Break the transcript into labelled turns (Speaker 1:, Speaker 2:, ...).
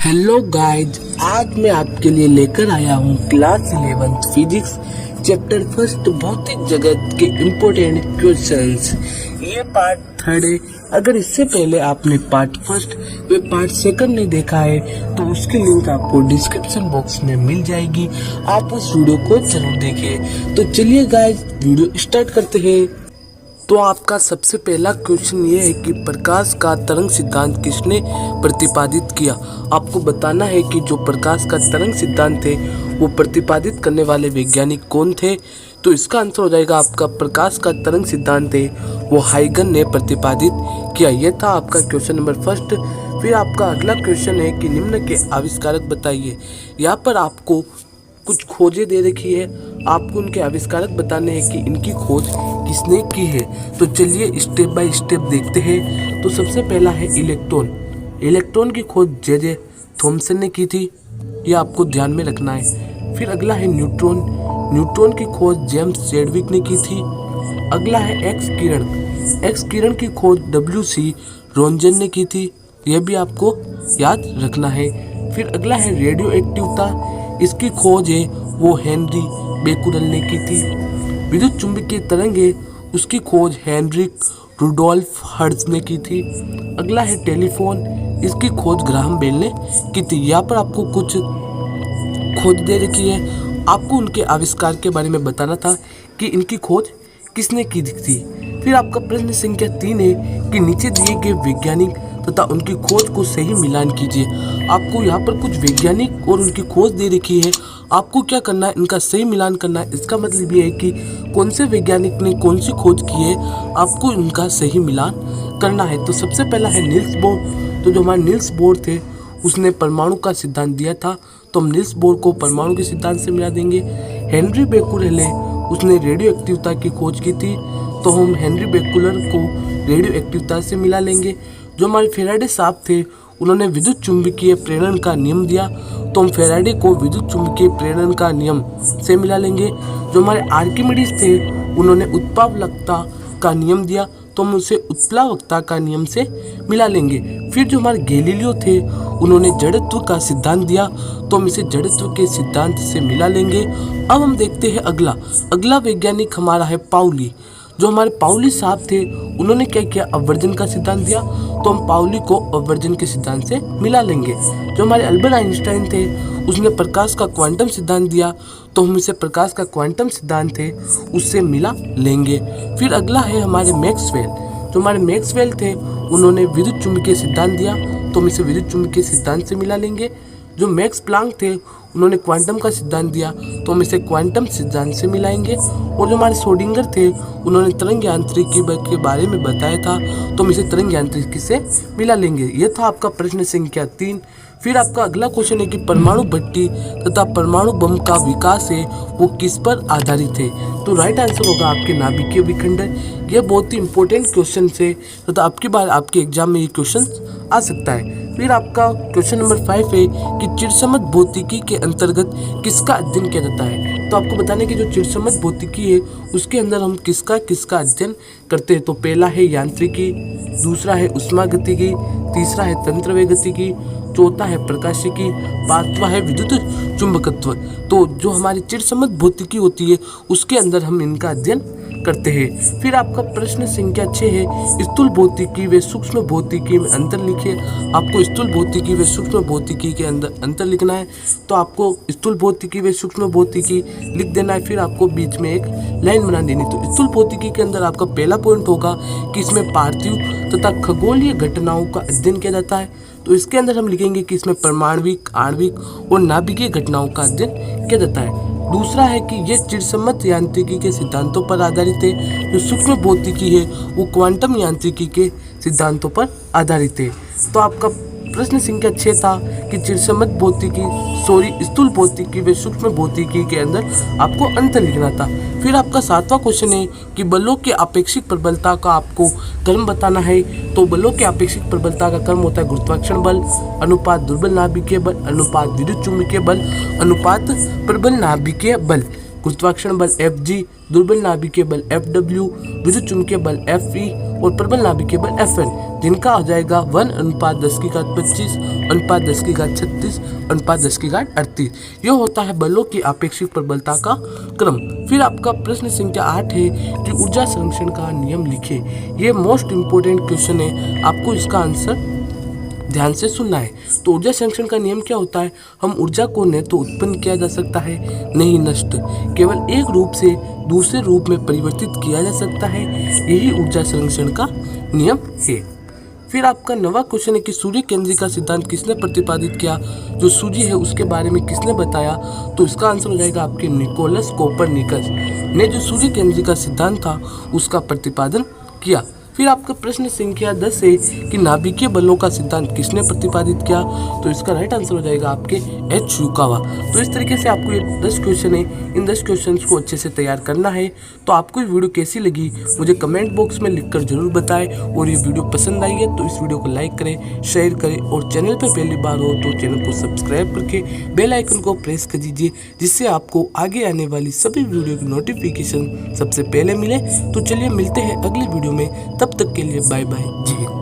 Speaker 1: Hello guys, आज मैं आपके लिए लेकर आया हूँ क्लास 11 फिजिक्स चैप्टर फर्स्ट भौतिक जगत के इम्पोर्टेंट क्वेश्चंस। ये पार्ट थर्ड है। अगर इससे पहले आपने पार्ट फर्स्ट व पार्ट सेकंड नहीं देखा है तो उसकी लिंक आपको डिस्क्रिप्शन बॉक्स में मिल जाएगी। आप उस वीडियो को जरूर देखिए। तो चलिए गाइज, वीडियो स्टार्ट करते हैं। तो आपका सबसे पहला क्वेश्चन ये है कि प्रकाश का तरंग सिद्धांत किसने प्रतिपादित किया। आपको बताना है कि जो प्रकाश का तरंग सिद्धांत है वो प्रतिपादित करने वाले वैज्ञानिक कौन थे। तो इसका आंसर हो जाएगा आपका प्रकाश का तरंग सिद्धांत है वो हाइगन ने प्रतिपादित किया। यह था आपका क्वेश्चन नंबर फर्स्ट। फिर आपका अगला क्वेश्चन है कि निम्न के आविष्कारक बताइए। यहाँ पर आपको कुछ खोजें दे रखी है, आपको उनके आविष्कारक बताने हैं कि इनकी खोज किसने की है। तो चलिए स्टेप बाय स्टेप देखते हैं। तो सबसे पहला है इलेक्ट्रॉन। इलेक्ट्रॉन की खोज जे थॉमसन ने की थी, यह आपको ध्यान में रखना है। फिर अगला है न्यूट्रॉन। न्यूट्रॉन की खोज जेम्स चैडविक ने की थी। अगला है एक्स किरण। एक्स किरण की खोज WC रोंजन ने की थी, यह भी आपको याद रखना है। फिर अगला है रेडियो एक्टिवता। इसकी खोज है वो हेनरी बेकुरल ने की थी। विद्युत चुंबकीय तरंग है, उसकी खोज हेनरिक रुडोल्फ हर्ट्ज ने की थी। अगला है टेलीफोन। इसकी खोज ग्राहम बेल ने की थी। यहाँ पर आपको कुछ खोज दे रखी है, आपको उनके आविष्कार के बारे में बताना था कि इनकी खोज किसने की थी। फिर आपका प्रश्न संख्या 3 है कि नीचे दिए गए वैज्ञानिक तथा उनकी खोज को सही मिलान कीजिए। आपको यहाँ पर कुछ वैज्ञानिक और उनकी खोज दे रखी है, आपको क्या करना है, इनका सही मिलान करना है। इसका मतलब ये है कि कौन से वैज्ञानिक ने कौन सी खोज की है, आपको इनका सही मिलान करना है। तो सबसे पहला है नील्स बोर। तो जो हमारे नील्स बोर थे उसने परमाणु का सिद्धांत दिया था, तो हम नील्स बोर को परमाणु के सिद्धांत से मिला देंगे। हेनरी बेकुलर है, उसने रेडियो एक्टिवता की खोज की थी, तो हम हेनरी बेकुलर को रेडियो एक्टिवता से मिला लेंगे। जो हमारे फेराडे साहब थे उन्होंने विद्युत चुंबकीय प्रेरण का नियम दिया, तो हम फेराडे को विद्युत चुंबकीय प्रेरण का नियम से मिला लेंगे। जो हमारे आर्किमिडीज थे उन्होंने उत्प्लावकता का नियम दिया, तो हम उसे उत्प्लावकता का नियम से मिला लेंगे। फिर जो हमारे गैलीलियो थे उन्होंने जड़त्व का सिद्धांत दिया, तो हम इसे जड़त्व के सिद्धांत से मिला लेंगे। अब हम देखते हैं अगला वैज्ञानिक हमारा है पाउली। जो हमारे पाउली साहब थे उन्होंने क्या किया, अपवर्जन का सिद्धांत दिया, तो हम पाउली को अपवर्जन के सिद्धांत से मिला लेंगे। जो हमारे अल्बर्ट आइंस्टाइन थे उसने प्रकाश का क्वांटम सिद्धांत दिया, तो हम इसे प्रकाश का क्वांटम सिद्धांत है उससे मिला लेंगे। फिर अगला है हमारे मैक्सवेल। जो हमारे मैक्सवेल थे उन्होंने विद्युत चुंबकीय सिद्धांत दिया, तो हम इसे विद्युत चुंबकीय सिद्धांत से मिला लेंगे। जो मैक्स प्लांक थे उन्होंने क्वांटम का सिद्धांत दिया, तो हम इसे क्वांटम सिद्धांत से मिलाएंगे। और जो हमारे श्रोडिंगर थे उन्होंने तरंग यांत्रिकी के बारे में बताया था, तो हम इसे तरंग यांत्रिकी से मिला लेंगे। यह था आपका प्रश्न संख्या 3। फिर आपका अगला क्वेश्चन है कि परमाणु भट्टी तथा परमाणु बम का विकास है वो किस पर आधारित है। तो राइट आंसर होगा आपके नाभिकीय विखंडन। यह बहुत ही इंपॉर्टेंट क्वेश्चन है तथा आपकी बार आपके एग्जाम में ये क्वेश्चन आ सकता है। फिर आपका क्वेश्चन नंबर 5 है कि चिरसम्मत भौतिकी के अंतर्गत किसका अध्ययन किया जाता है। तो आपको बताने की जो चिरसम्मत भौतिकी है उसके अंदर हम किसका अध्ययन करते हैं। तो पहला है यांत्रिकी, दूसरा है उष्मागतिकी, तीसरा है तंत्रवय गतिकी, चौथा है प्रकाशिकी, पांचवा है विद्युत चुंबकत्व। तो जो हमारी चिरसम्मत भौतिकी होती है उसके अंदर हम इनका अध्ययन करते हैं। फिर आपका प्रश्न संख्या 6 है स्थूल भौतिकी व सूक्ष्म भौतिकी में अंतर लिखिए। आपको स्थूल भौतिकी व सूक्ष्म भौतिकी के अंदर अंतर लिखना है, तो आपको स्थूल भौतिकी व सूक्ष्म भौतिकी लिख देना है। फिर आपको बीच में एक लाइन बना देनी। तो स्थूल भौतिकी के अंदर आपका पहला पॉइंट होगा कि इसमें पार्थिव तथा खगोलीय घटनाओं का अध्ययन किया जाता है। तो इसके अंदर हम लिखेंगे कि इसमें परमाणविक, आणविक और नाभिकीय घटनाओं का अध्ययन किया जाता है। दूसरा है कि यह चिरसम्मत यांत्रिकी के सिद्धांतों पर आधारित है। जो सूक्ष्म भौतिकी है वो क्वांटम यांत्रिकी के सिद्धांतों पर आधारित है। तो आपका प्रश्न संख्या 6 था कि चिरसम्मत भौतिकी स्थूल भौतिकी व सूक्ष्म भौतिकी के अंदर आपको अंतर लिखना था। फिर आपका 7वां क्वेश्चन है कि बलों की आपेक्षिक प्रबलता का आपको क्रम बताना है। तो बलों की आपेक्षिक प्रबलता का क्रम होता है गुरुत्वाकर्षण बल अनुपात दुर्बल नाभिकीय बल अनुपात विद्युत चुंबकीय बल अनुपात प्रबल नाभिकीय बल। गुरुत्वाकर्षण बल Fg, दुर्बल नाभिकीय बल Fw, विद्युत चुंबकीय बल Fe और प्रबल नाभिकीय बल Fn, जिनका आ जाएगा 1:10⁻25, 1:10⁻36, 1:10�38। यह होता है बलों की आपेक्षिक प्रबलता का क्रम। फिर आपका प्रश्न संख्या 8 है कि ऊर्जा संरक्षण का नियम लिखें। ये मोस्ट इंपोर्टेंट क्वेश्चन है, आपको इसका आंसर ध्यान से सुनना है। तो ऊर्जा संरक्षण का नियम क्या होता है? हम ऊर्जा को न तो उत्पन्न किया जा सकता है, नहीं नष्ट, केवल एक रूप से दूसरे रूप में परिवर्तित किया जा सकता है। यही ऊर्जा संरक्षण का नियम है। फिर आपका 9वां क्वेश्चन है कि सूर्य केंद्रिका सिद्धांत किसने प्रतिपादित किया? जो सूर्य है उसके बारे में किसने बताया? तो इसका आंसर हो जाएगा आपके निकोलस कोपरनिकस ने जो सूर्य केंद्रिका सिद्धांत था उसका प्रतिपादन किया। फिर आपका प्रश्न संख्या 10 है कि नाभिकीय बलों का सिद्धांत किसने प्रतिपादित किया? तो इसका राइट आंसर हो जाएगा आपके एच युकावा। तो इस तरीके से आपको ये 10 क्वेश्चन है, इन 10 क्वेश्चंस को अच्छे से तैयार करना है। तो आपको ये वीडियो कैसी लगी मुझे कमेंट बॉक्स में लिखकर जरूर बताएं, और ये वीडियो पसंद आई है तो इस वीडियो को लाइक करें, शेयर करें, और चैनल पर पहली बार हो तो चैनल को सब्सक्राइब करके बेल आइकन को प्रेस कर दीजिए, जिससे आपको आगे आने वाली सभी वीडियो की नोटिफिकेशन सबसे पहले मिले। तो चलिए मिलते हैं अगली वीडियो में, तब तक के लिए बाय बाय, जी।